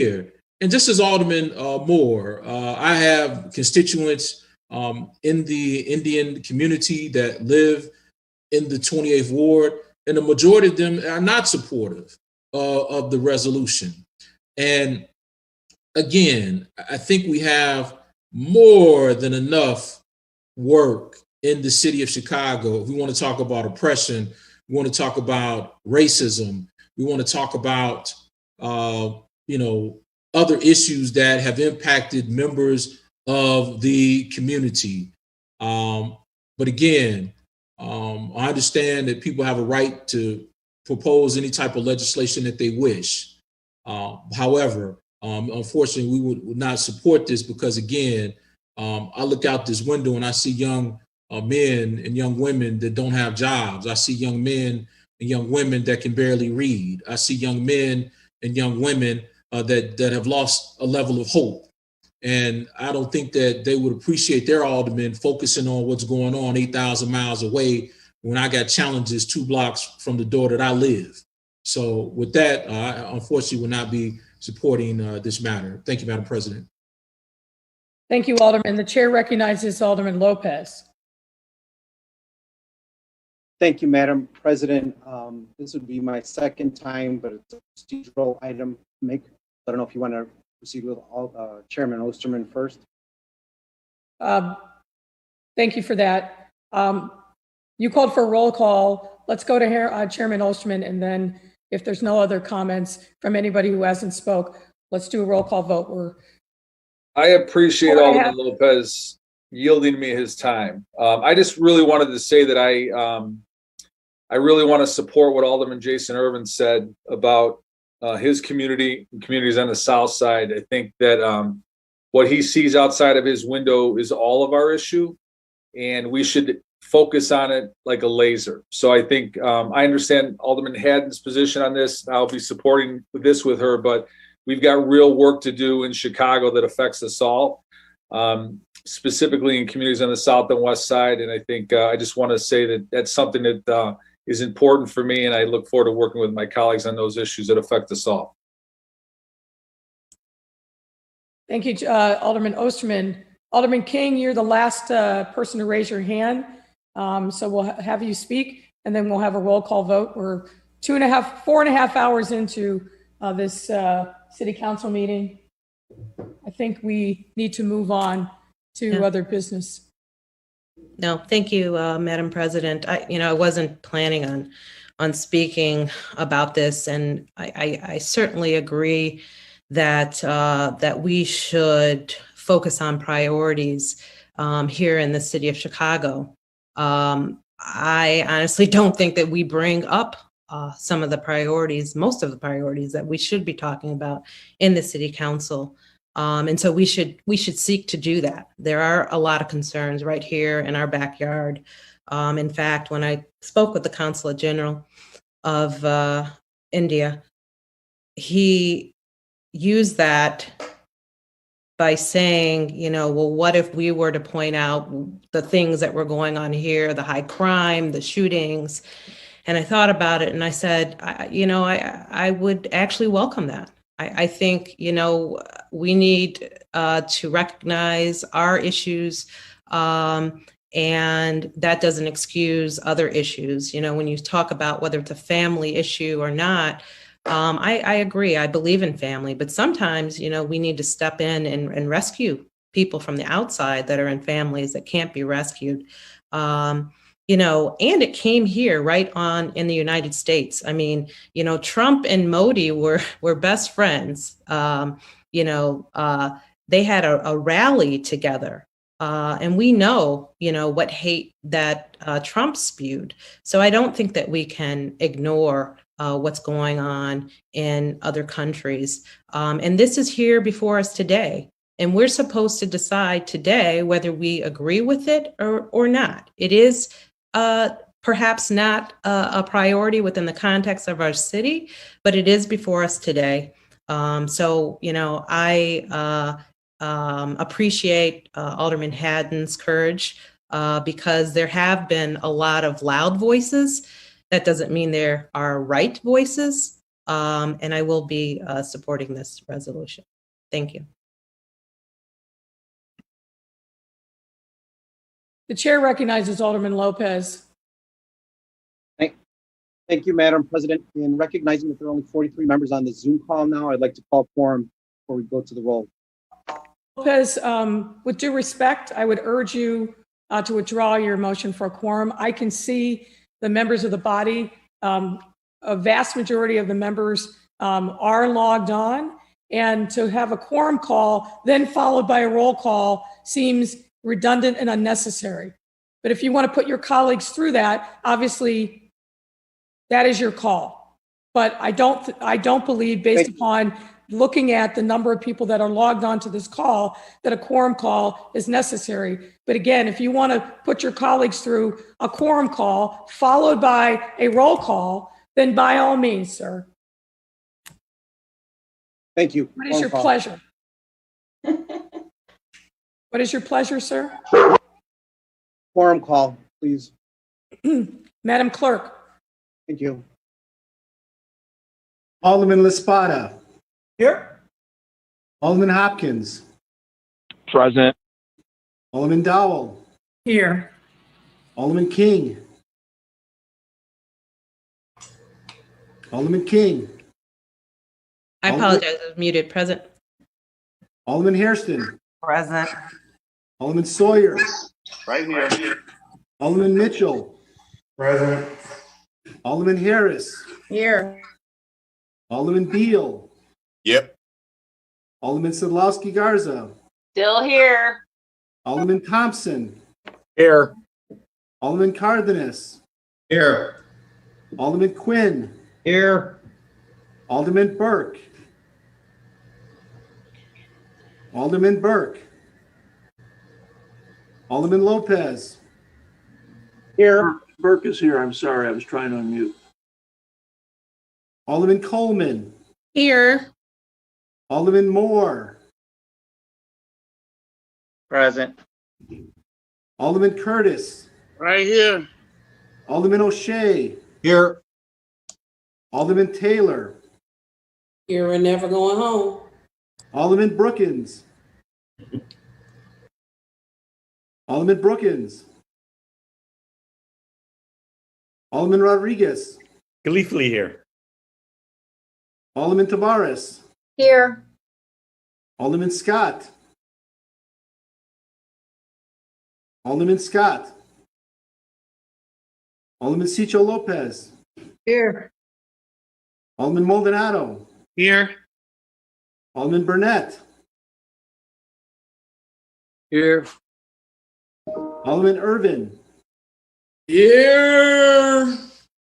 here. And just as Alderman Moore, I have constituents in the Indian community that live in the 28th Ward, and the majority of them are not supportive of the resolution. And again, I think we have more than enough work in the city of Chicago. If we want to talk about oppression, we want to talk about racism, we want to talk about, other issues that have impacted members of the community. But again, I understand that people have a right to propose any type of legislation that they wish. However, unfortunately, we would not support this because, again, I look out this window and I see young men and young women that don't have jobs. I see young men and young women that can barely read. I see young men and young women that have lost a level of hope. And I don't think that they would appreciate their aldermen focusing on what's going on 8,000 miles away when I got challenges 2 blocks from the door that I live. So with that, I unfortunately will not be supporting this matter. Thank you, Madam President. Thank you, Alderman. The chair recognizes Alderman Lopez. Thank you, Madam President. This would be my second time, but it's a procedural item. I don't know if you want to proceed with Chairman Osterman first. Thank you for that. You called for a roll call. Let's go to Chairman Osterman, and then if there's no other comments from anybody who hasn't spoke, let's do a roll call vote. I appreciate Alderman Lopez yielding me his time. I just really wanted to say that I really want to support what Alderman Jason Irvin said about his community and communities on the South Side. I think that what he sees outside of his window is all of our issue, and we should focus on it like a laser. So I think I understand Alderman Haddon's position on this. I'll be supporting this with her, but we've got real work to do in Chicago that affects us all, specifically in communities on the South and West Side. And I think I just want to say that that's something that is important for me, and I look forward to working with my colleagues on those issues that affect us all. Thank you, Alderman Osterman. Alderman King, you're the last person to raise your hand. So we'll have you speak, and then we'll have a roll call vote. We're 4.5 hours into this city council meeting. I think we need to move on to other business. No, thank you, Madam President. I wasn't planning on speaking about this, and I certainly agree that that we should focus on priorities here in the city of Chicago. I honestly don't think that we bring up some of the priorities, most of the priorities that we should be talking about in the city council. And so we should seek to do that. There are a lot of concerns right here in our backyard. In fact, when I spoke with the Consulate General of India, he used that by saying, well, what if we were to point out the things that were going on here, the high crime, the shootings? And I thought about it and I said, I would actually welcome that. I think, we need to recognize our issues, and that doesn't excuse other issues. When you talk about whether it's a family issue or not, I agree. I believe in family, but sometimes, we need to step in and rescue people from the outside that are in families that can't be rescued. And it came here right on in the United States. I mean, Trump and Modi were best friends. They had a rally together. And we know, what hate that Trump spewed. So I don't think that we can ignore what's going on in other countries. And this is here before us today. And we're supposed to decide today whether we agree with it or not. It is perhaps not a priority within the context of our city, but it is before us today. So, I appreciate Alderman Haddon's courage because there have been a lot of loud voices. That doesn't mean there are right voices. and I will be supporting this resolution. Thank you. The chair recognizes Alderman Lopez. Thank you, Madam President. In recognizing that there are only 43 members on the Zoom call now, I'd like to call quorum before we go to the roll. Lopez, with due respect, I would urge you to withdraw your motion for a quorum. I can see the members of the body. A vast majority of the members are logged on, and to have a quorum call, then followed by a roll call, seems redundant and unnecessary. But if you want to put your colleagues through that, obviously, that is your call. But I don't believe, based upon looking at the number of people that are logged on to this call, that a quorum call is necessary. But again, if you want to put your colleagues through a quorum call followed by a roll call, then by all means, sir. Thank you. What is your pleasure? What is your pleasure, sir? Quorum call, please. Madam Clerk. Thank you. Alderman Laspada. Here. Alderman Hopkins. Present. Alderman Dowell. Here. Alderman King. Alderman King. I apologize, I was muted. Present. Alderman Hairston. Present. Alderman Sawyer. Right here. Alderman Mitchell. Present. Alderman Harris. Here. Alderman Beal. Yep. Alderman Sadlowski Garza. Still here. Alderman Thompson. Here. Alderman Cardenas. Here. Alderman Quinn. Here. Alderman Burke. Alderman Burke. Alderman Lopez. Here. Burke is here. I'm sorry. I was trying to unmute. Alderman Coleman. Here. Alderman Moore. Present. Alderman Curtis. Right here. Alderman O'Shea. Here. Alderman Taylor. Here and never going home. Alderman Brookins. Alderman Brookins. Alderman Rodriguez. Gleefully here. Alderman Tavares. Here. Alderman Scott. Alderman Scott. Alderman Cicho Lopez. Here. Alderman Maldonado. Here. Alderman Burnett. Here. Alderman Irvin. Here.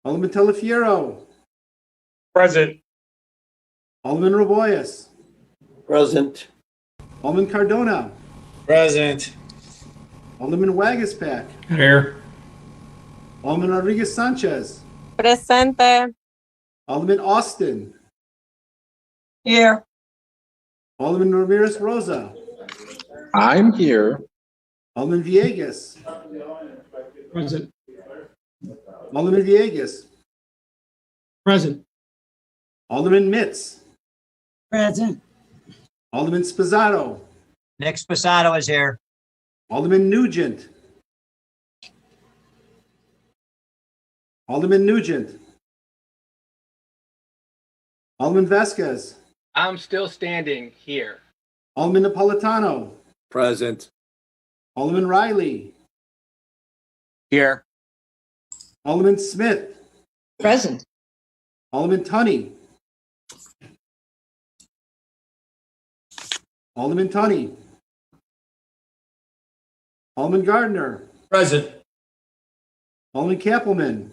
Alderman Telefiero. Present. Alderman Roboyes. Present. Alderman Cardona. Present. Alderman Wagaspack. Here. Alderman Rodriguez Sanchez. Presente. Alderman Austin. Here. Alderman Ramirez Rosa. I'm here. Alderman Villegas. Present. Alderman Villegas. Present. Alderman Mitz. Present. Alderman Spizzato. Nick Spizzato is here. Alderman Nugent. Alderman Nugent. Alderman Vasquez. I'm still standing here. Alderman Napolitano. Present. Alderman Riley. Here. Alderman Smith. Present. Alderman Tunney. Alderman Tunney. Alderman Gardner. Present. Alderman Kappelman.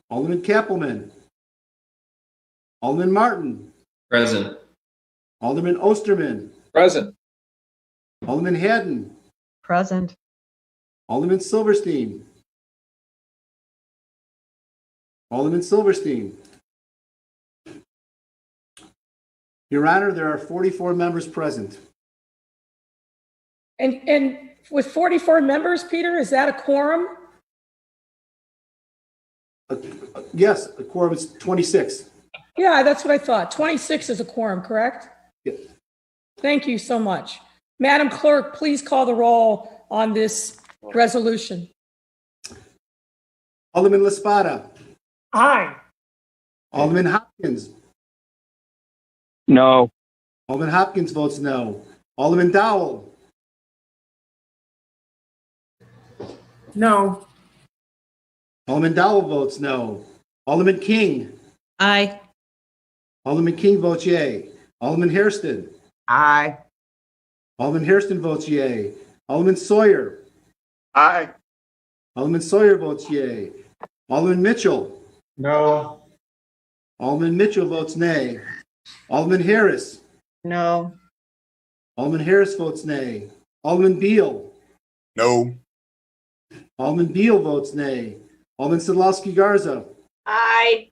Alderman Kappelman. Alderman Martin. Present. Alderman Osterman. Present. Alderman Haddon. Present. Alderman Silverstein. Alderman Silverstein. Your Honor, there are 44 members present. And with 44 members, Peter, is that a quorum? A Yes, the quorum is 26. Yeah, that's what I thought. 26 is a quorum, correct? Yes. Thank you so much. Madam Clerk, please call the roll on this resolution. Alderman Laspada. Aye. Alderman Hopkins. No. Alderman Hopkins votes no. Alderman Dowell. No. Alderman Dowell votes no. Alderman King. Aye. Alderman King votes yea. Alderman Hairston. Aye. Alderman Hairston votes yea. Alderman Sawyer. Aye. Alderman Sawyer votes yea. Alderman Mitchell. No. Alderman Mitchell votes nay. Alderman Harris. No. Alderman Harris votes nay. Alderman Beal. No. Alderman Beal votes nay. Alderman Sadlowski Garza. Aye.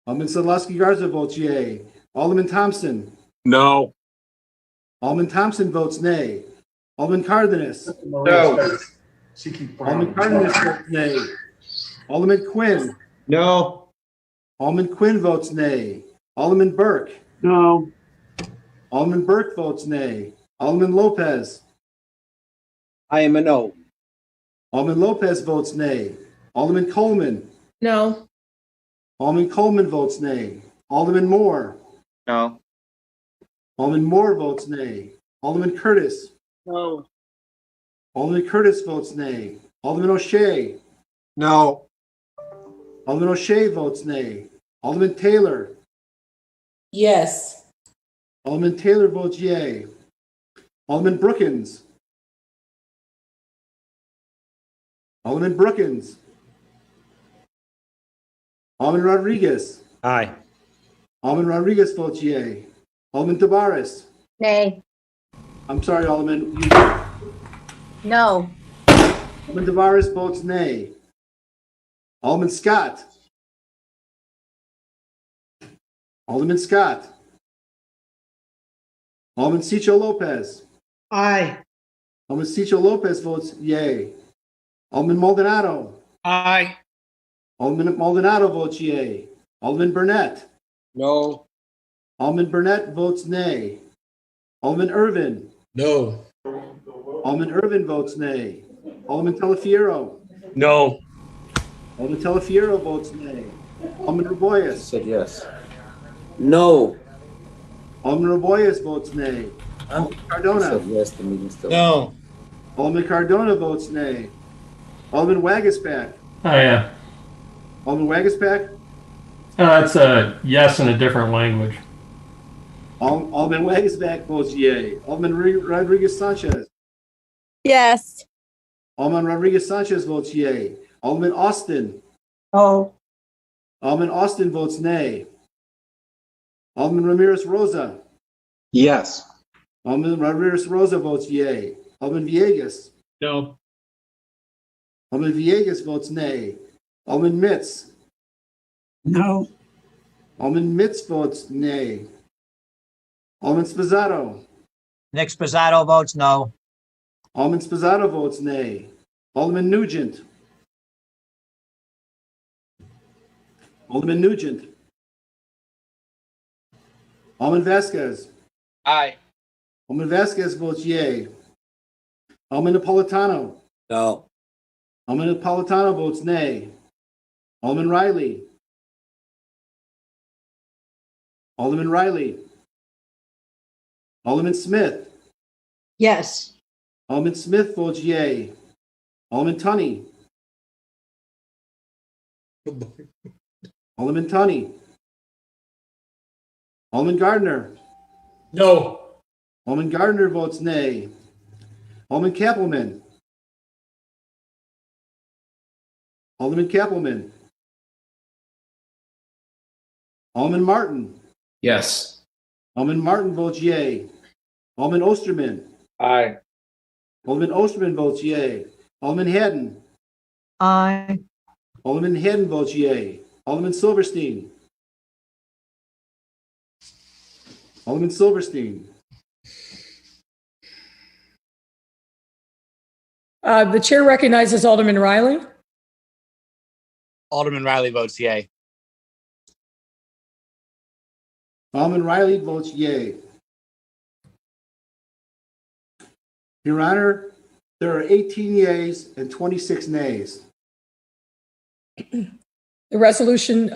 Alderman Sadlowski Garza votes yea. Alderman Thompson. No. Alderman Thompson votes nay. Alderman Cardenas. No. Alderman Cardenas votes nay. Alderman Quinn. No. Alderman Quinn votes nay. Alderman Burke. No. Alderman Burke votes nay. Alderman Lopez. I am a no. Alderman Lopez votes nay. Alderman Coleman. No. Alderman Coleman votes nay. Alderman Moore. No. Alderman Moore votes nay. Alderman Curtis. No. Alderman Curtis votes nay. Alderman O'Shea. No. Alderman O'Shea votes nay. Alderman Taylor. Yes. Alderman Taylor votes yea. Alderman Brookins. Alderman Brookins. Alderman Rodriguez. Aye. Alderman Rodriguez votes yea. Alderman Tavares. Nay. I'm sorry, Alderman. No. Alderman Tavares votes nay. Alderman Scott. Alderman Scott. Alderman Cicho Lopez. Aye. Alderman Cicho Lopez votes yea. Alderman Maldonado. Aye. Alderman Maldonado votes yea. Alderman Burnett. No. Alderman Burnett votes nay. Alderman Irvin. No. Alderman Irvin votes nay. Alderman Telefiero. No. Alderman Telefiero votes nay. Alderman Raboyes. Said yes. No. Alderman Raboyes votes nay. Alderman Cardona. yes. The meeting's still. No. Alderman Cardona votes nay. Alderman Wagispack. Oh, yeah. Alderman Wagispack. That's a yes in a different language. Alderman Wagispack votes yea. Alderman Rodriguez Sanchez. Yes. Alderman Rodriguez Sanchez votes yea. Alderman Austin. Oh. Alderman Austin votes nay. Alderman Ramirez Rosa. Yes. Alderman Ramirez Rosa votes yea. Alderman Villegas. No. Alderman Villegas votes nay. Alderman Mitz. No. Alderman Mitz votes nay. Alderman Spizzato. Nick Spizzato votes no. Alderman Spizzato votes nay. Alderman Nugent. Alderman Nugent. Alderman Vasquez. Aye. Alderman Vasquez votes yea. Alderman Napolitano. No. Alderman Napolitano votes nay. Alderman Riley. Alderman Riley. Alderman Smith. Yes. Alderman Smith votes yea. Alderman Tunney. Alderman Tunney. Alderman Gardner. No. Alderman Gardner votes nay. Alderman Kappelman. Alderman Kappelman. Alderman Martin. Yes. Alderman Martin votes yea. Alderman Osterman. Aye. Alderman Osterman votes yea. Alderman Haddon. Aye. Alderman Haddon votes yea. Alderman Silverstein. Alderman Silverstein. The chair recognizes Alderman Riley. Alderman Riley votes yay. Alderman Riley votes yea. Your Honor, there are 18 yeas and 26 nays. The resolution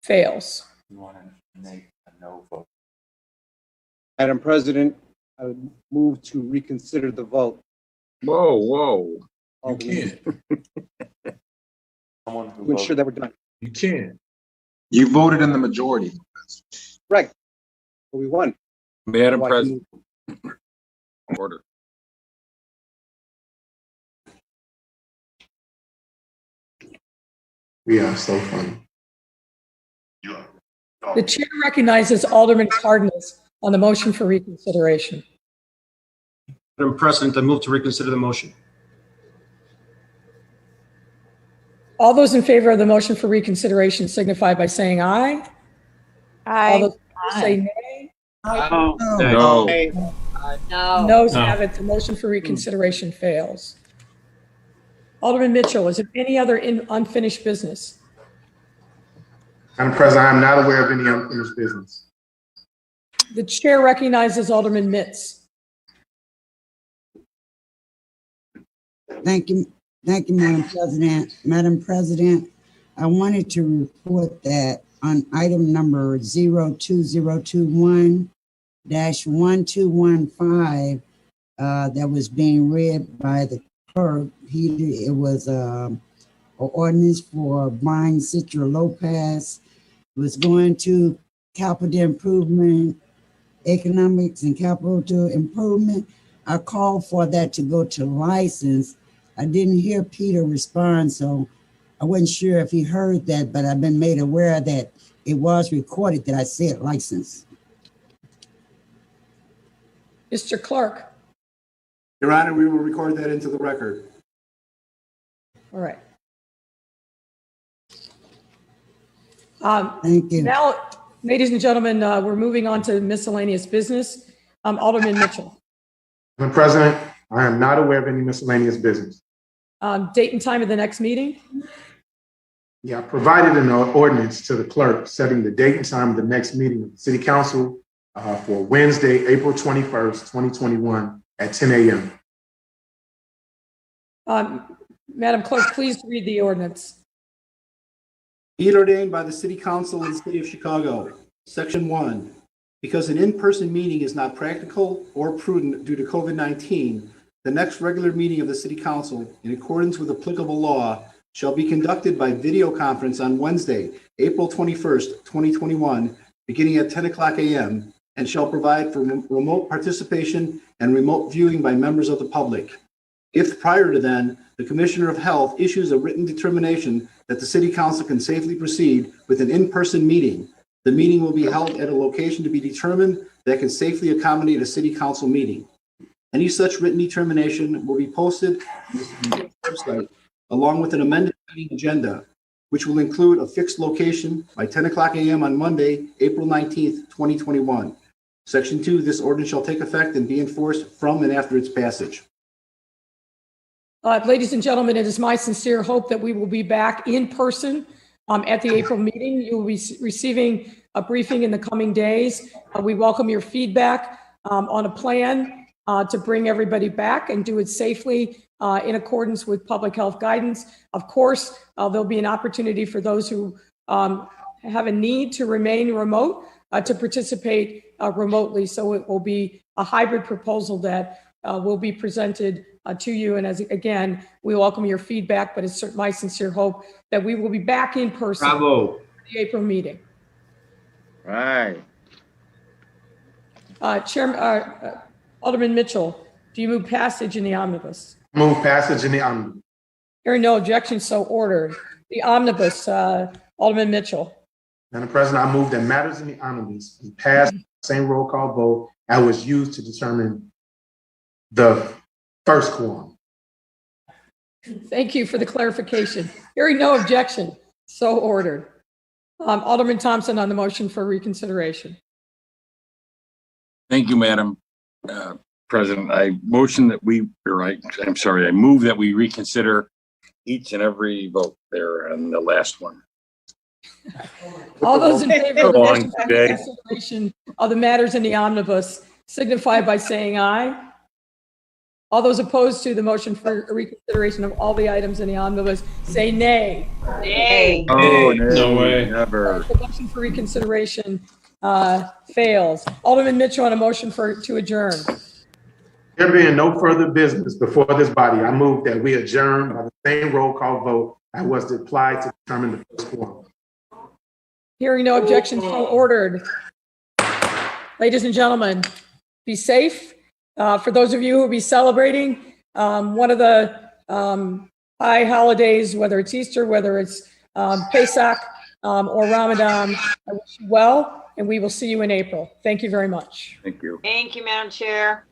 fails. Madam President, I would move to reconsider the vote. Whoa, whoa. You can't. To ensure that we're done. You can't. You voted in the majority. Right. But we won. Madam So I can President, move. order. We are so funny. The chair recognizes Alderman Cardenas on the motion for reconsideration. Madam President, I move to reconsider the motion. All those in favor of the motion for reconsideration signify by saying aye. All those opposed say nay. No. No. No. Noes No. have it. The motion for reconsideration fails. Alderman Mitchell, is there any other unfinished business? Madam President, I am not aware of any unfinished business. The chair recognizes Alderman Mitz. Thank you, Madam President. Madam President, I wanted to report that on item number 02021-1215, that was being read by the clerk, it was an ordinance for Brian Citra Lopez. It was going to capital improvement, economics and capital improvement. I called for that to go to license. I didn't hear Peter respond, so I wasn't sure if he heard that, but I've been made aware that it was recorded that I said license. Mr. Clerk. Your Honor, we will record that into the record. All right. Thank you. Now, ladies and gentlemen, we're moving on to miscellaneous business. Alderman Mitchell. Madam President, I am not aware of any miscellaneous business. Date and time of the next meeting? Yeah, I provided an ordinance to the clerk setting the date and time of the next meeting of the City Council for Wednesday, April 21st, 2021 at 10 a.m. Madam Clerk, please read the ordinance. Be it ordained by the City Council of the City of Chicago, Section 1, because an in-person meeting is not practical or prudent due to COVID-19, the next regular meeting of the City Council, in accordance with applicable law, shall be conducted by video conference on Wednesday, April 21st, 2021, beginning at 10 o'clock a.m., and shall provide for remote participation and remote viewing by members of the public. If prior to then, the Commissioner of Health issues a written determination that the City Council can safely proceed with an in-person meeting, the meeting will be held at a location to be determined that can safely accommodate a City Council meeting. Any such written determination will be posted on the website along with an amended meeting agenda, which will include a fixed location by 10 o'clock a.m. on Monday, April 19th, 2021. Section 2, this ordinance shall take effect and be enforced from and after its passage. Ladies and gentlemen, it is my sincere hope that we will be back in person at the April meeting. You will be receiving a briefing in the coming days. We welcome your feedback on a plan to bring everybody back and do it safely in accordance with public health guidance. Of course, there'll be an opportunity for those who have a need to remain remote to participate remotely. So it will be a hybrid proposal that will be presented to you. And as again, we welcome your feedback, but it's my sincere hope that we will be back in person for the April meeting. Right. Chairman, Alderman Mitchell, do you move passage in the omnibus? Move passage in the omnibus. Hearing no objection, so ordered. The omnibus, Alderman Mitchell. Madam President, I move that matters in the omnibus be passed the same roll call vote that was used to determine the first quorum. Thank you for the clarification. Hearing no objection, so ordered. Alderman Thompson on the motion for reconsideration. Thank you, Madam President. I move that we reconsider each and every vote there on the last one. All those in favor of the Go on, motion for Jay. reconsideration of the matters in the omnibus signify by saying aye. All those opposed to the motion for reconsideration of all the items in the omnibus say nay. Nay. Oh, No way. Never. The motion for reconsideration fails. Alderman Mitchell on a motion to adjourn. There being no further business before this body, I move that we adjourn by the same roll call vote that was applied to determine the first quorum. Hearing no objections, so ordered. Ladies and gentlemen, be safe. For those of you who will be celebrating one of the high holidays, whether it's Easter, whether it's Pesach or Ramadan, I wish you well, and we will see you in April. Thank you very much. Thank you. Thank you, Madam Chair.